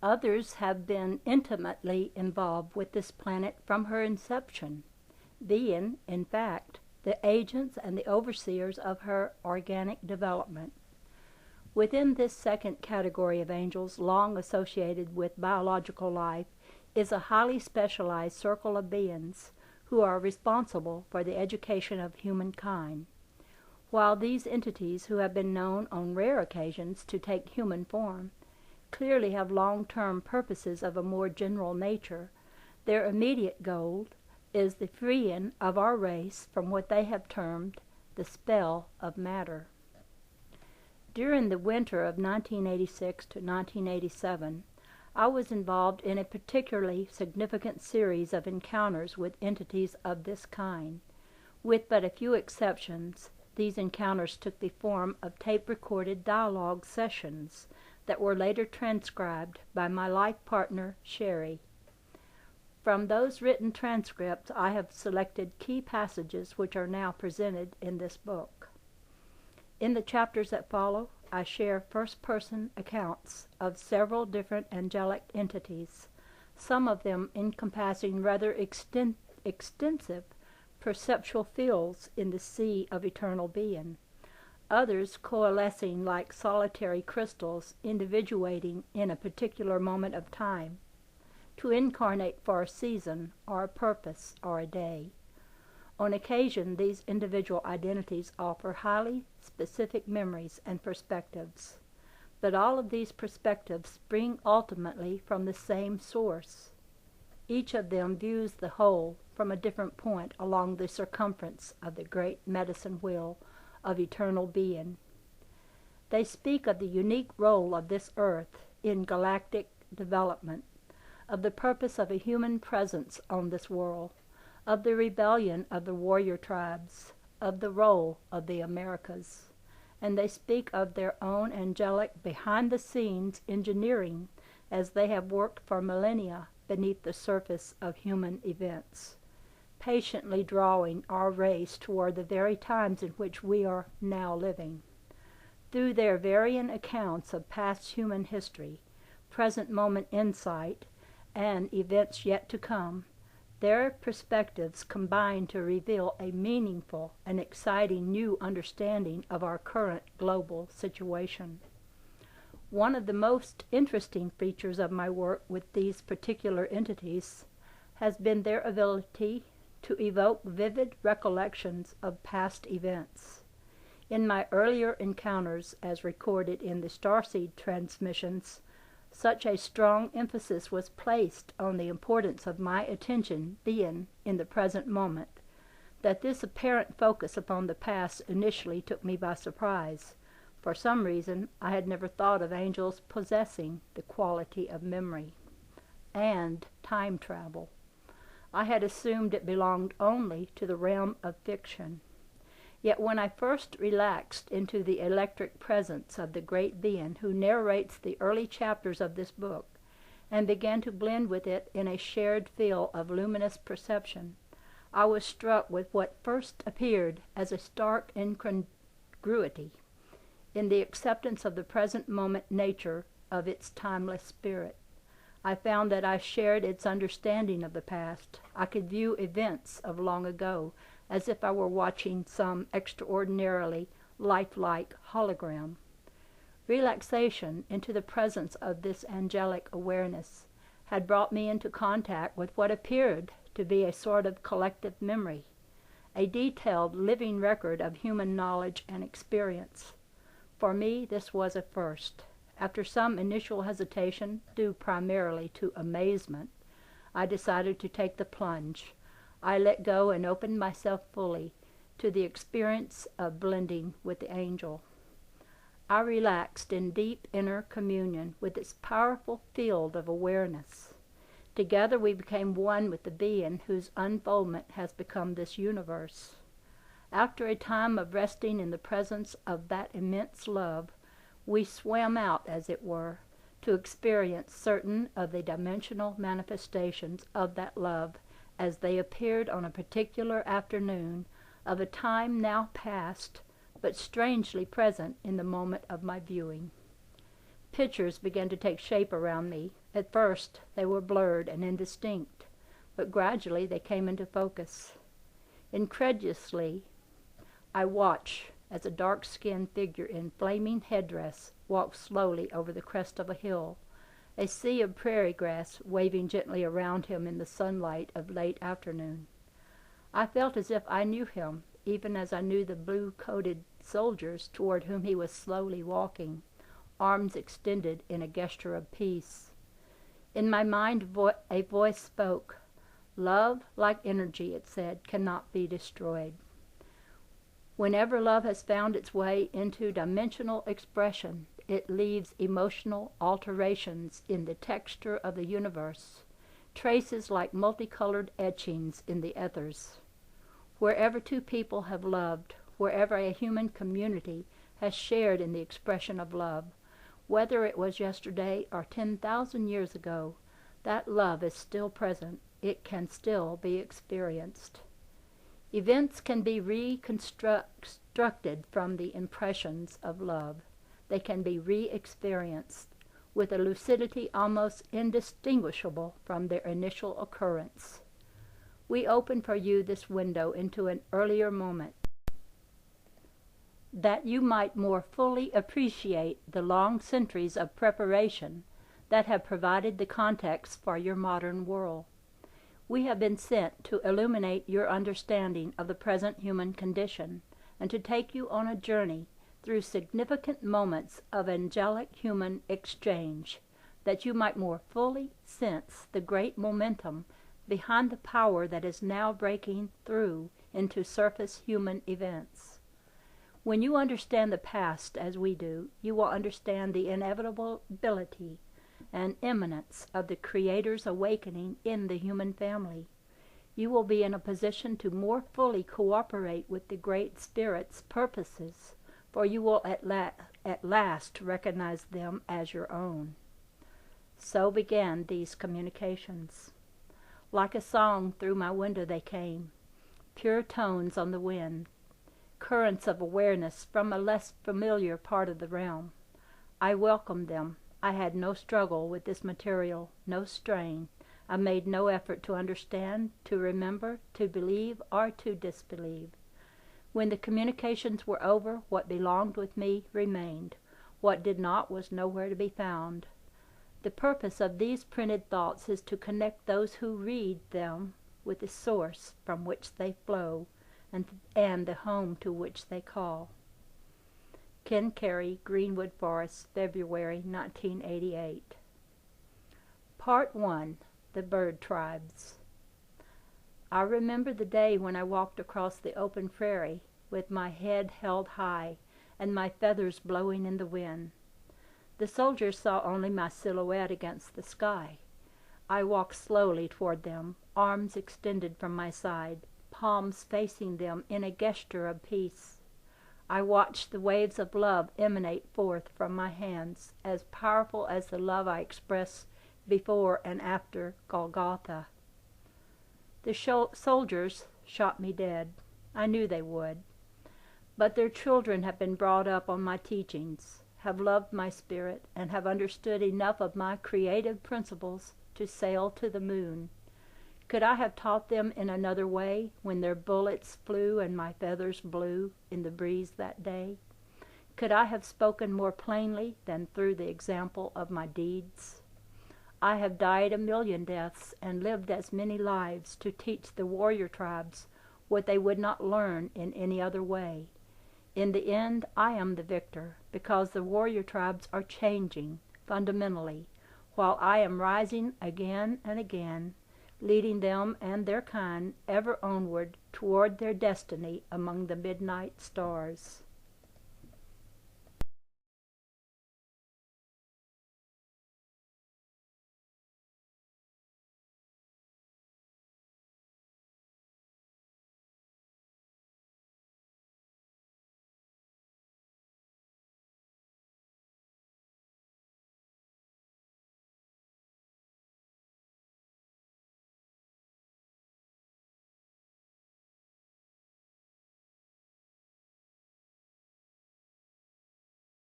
Others have been intimately involved with this planet from her inception, being, in fact, the agents and the overseers of her organic development. Within this second category of angels long associated with biological life is a highly specialized circle of beings who are responsible for the education of humankind. While these entities, who have been known on rare occasions to take human form, clearly have long-term purposes of a more general nature, their immediate goal is the freeing of our race from what they have termed the spell of matter. During the winter of 1986 to 1987, I was involved in a particularly significant series of encounters with entities of this kind. With but a few exceptions, these encounters took the form of tape-recorded dialogue sessions that were later transcribed by my life partner, Sherry. From those written transcripts, I have selected key passages which are now presented in this book. In the chapters that follow, I share first-person accounts of several different angelic entities, some of them encompassing rather extensive perceptual fields in the sea of eternal being, others coalescing like solitary crystals individuating in a particular moment of time, to incarnate for a season or a purpose or a day. On occasion, these individual identities offer highly specific memories and perspectives, but all of these perspectives spring ultimately from the same source. Each of them views the whole from a different point along the circumference of the great medicine wheel of eternal being. They speak of the unique role of this earth in galactic development, of the purpose of a human presence on this world, of the rebellion of the warrior tribes, of the role of the Americas, and they speak of their own angelic behind-the-scenes engineering as they have worked for millennia beneath the surface of human events, patiently drawing our race toward the very times in which we are now living. Through their varying accounts of past human history, present moment insight, and events yet to come, their perspectives combine to reveal a meaningful and exciting new understanding of our current global situation. One of the most interesting features of my work with these particular entities has been their ability to evoke vivid recollections of past events. In my earlier encounters, as recorded in the Starseed transmissions, such a strong emphasis was placed on the importance of my attention being in the present moment, that this apparent focus upon the past initially took me by surprise. For some reason, I had never thought of angels possessing the quality of memory and time travel. I had assumed it belonged only to the realm of fiction. Yet when I first relaxed into the electric presence of the great being who narrates the early chapters of this book, and began to blend with it in a shared feel of luminous perception, I was struck with what first appeared as a stark incongruity in the acceptance of the present moment nature of its timeless spirit. I found that I shared its understanding of the past. I could view events of long ago as if I were watching some extraordinarily lifelike hologram. Relaxation into the presence of this angelic awareness had brought me into contact with what appeared to be a sort of collective memory, a detailed living record of human knowledge and experience. For me, this was a first. After some initial hesitation, due primarily to amazement, I decided to take the plunge. I let go and opened myself fully to the experience of blending with the angel. I relaxed in deep inner communion with its powerful field of awareness. Together we became one with the being whose unfoldment has become this universe. After a time of resting in the presence of that immense love, we swam out, as it were, to experience certain of the dimensional manifestations of that love as they appeared on a particular afternoon of a time now past, but strangely present in the moment of my viewing. Pictures began to take shape around me, At first they were blurred and indistinct, but gradually they came into focus. Incredulously, I watched as a dark-skinned figure in flaming headdress walked slowly over the crest of a hill, a sea of prairie grass waving gently around him in the sunlight of late afternoon. I felt as if I knew him, even as I knew the blue-coated soldiers toward whom he was slowly walking, arms extended in a gesture of peace. In my mind a voice spoke. Love, like energy, it said, cannot be destroyed. Whenever love has found its way into dimensional expression, it leaves emotional alterations in the texture of the universe, traces like multicolored etchings in the ethers. Wherever two people have loved, wherever a human community has shared in the expression of love, whether it was yesterday or 10,000 years ago, that love is still present. It can still be experienced. Events can be reconstructed from the impressions of love. They can be re-experienced with a lucidity almost indistinguishable from their initial occurrence. We open for you this window into an earlier moment, that you might more fully appreciate the long centuries of preparation that have provided the context for your modern world. We have been sent to illuminate your understanding of the present human condition and to take you on a journey through significant moments of angelic human exchange, that you might more fully sense the great momentum behind the power that is now breaking through into surface human events. When you understand the past as we do, you will understand the inevitability and imminence of the Creator's awakening in the human family. You will be in a position to more fully cooperate with the Great Spirit's purposes, for you will at last recognize them as your own. So began these communications. Like a song through my window they came, pure tones on the wind, currents of awareness from a less familiar part of the realm. I welcomed them. I had no struggle with this material, no strain. I made no effort to understand, to remember, to believe, or to disbelieve. When the communications were over, what belonged with me remained. What did not was nowhere to be found. The purpose of these printed thoughts is to connect those who read them with the source from which they flow and the home to which they call. Ken Carey, Greenwood Forest, February 1988. Part 1. The Bird Tribes. I remember the day when I walked across the open prairie with my head held high and my feathers blowing in the wind. The soldiers saw only my silhouette against the sky. I walked slowly toward them, arms extended from my side, palms facing them in a gesture of peace. I watched the waves of love emanate forth from my hands, as powerful as the love I expressed before and after Golgotha. The soldiers shot me dead. I knew they would. But their children have been brought up on my teachings, have loved my spirit, and have understood enough of my creative principles to sail to the moon. Could I have taught them in another way when their bullets flew and my feathers blew in the breeze that day? Could I have spoken more plainly than through the example of my deeds? I have died 1,000,000 deaths and lived as many lives to teach the warrior tribes what they would not learn in any other way. In the end, I am the victor, because the warrior tribes are changing fundamentally, while I am rising again and again, leading them and their kind ever onward toward their destiny among the midnight stars.